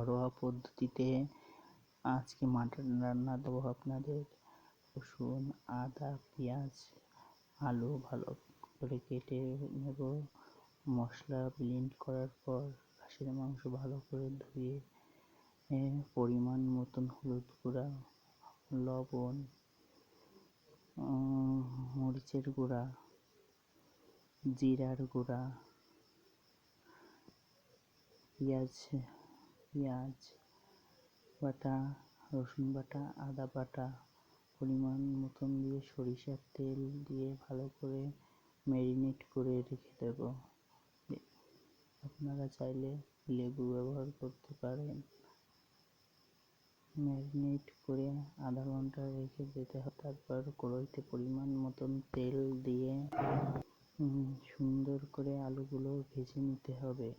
ঘরোয়া পদ্ধতিতে আজকে মাটন রান্না দেবো আপনাদের। রসুন, আদা, পেঁয়াজ, আলু ভালো করে কেটে নেব। মশলা ব্লেন্ড করার পর খাসির মাংস ভালো করে ধুয়ে পরিমাণ মতন হলুদ গুঁড়া, লবণ, মরিচের গুঁড়া, জিরার গুঁড়া, পেঁয়াজ বাটা, রসুন বাটা, আদা বাটা পরিমাণ মতন দিয়ে সরিষার তেল দিয়ে ভালো করে ম্যারিনেট করে রেখে দেব। আপনারা চাইলে লেবু ব্যবহার করতে পারেন। ম্যারিনেট করে আধা ঘন্টা রেখে দিতে হবে। তারপর কড়াইতে পরিমাণ মতন তেল দিয়ে সুন্দর করে আলুগুলো ভেজে নিতে হবে।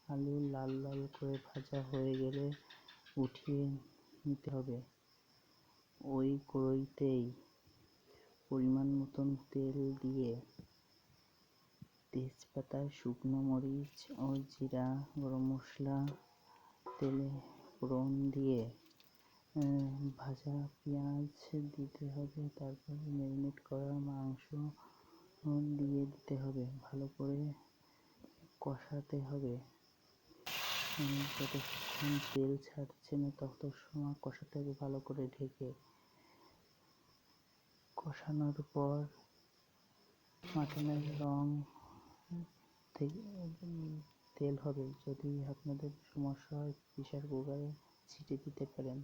আলু লাল লাল করে ভাজা হয়ে গেলে উঠিয়ে নিতে হবে। ওই কড়াইতেই পরিমাণ মতন তেল দিয়ে তেজপাতা, শুকনো মরিচ ও জিরা, গরম মশলা তেলে ফোড়ন দিয়ে ভাজা পেঁয়াজ দিতে হবে। তারপর ম্যারিনেট করা মাংস দিয়ে দিতে হবে। ভালো করে কষাতে হবে। যতক্ষণ তেল ছাড়ছে না তত সময় কষাতে হবে ভালো করে ঢেকে। কষানোর পর মাটনের রং থেকে তেল হবে। যদি আপনাদের সমস্যা হয় প্রেসার কুকারে সিটি দিতে পারেন।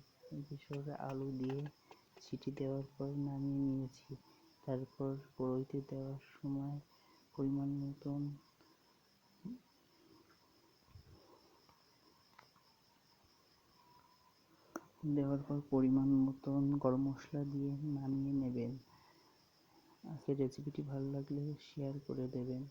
বিশেষ আলু দিয়ে সিটি দেওয়ার পর নামিয়ে নিয়েছি। তারপর কড়াইতে দেওয়ার সময় পরিমাণ মতন গরম মশলা দিয়ে নামিয়ে নেবেন। আজকের রেসিপিটি ভালো লাগলে শেয়ার করে দেবেন।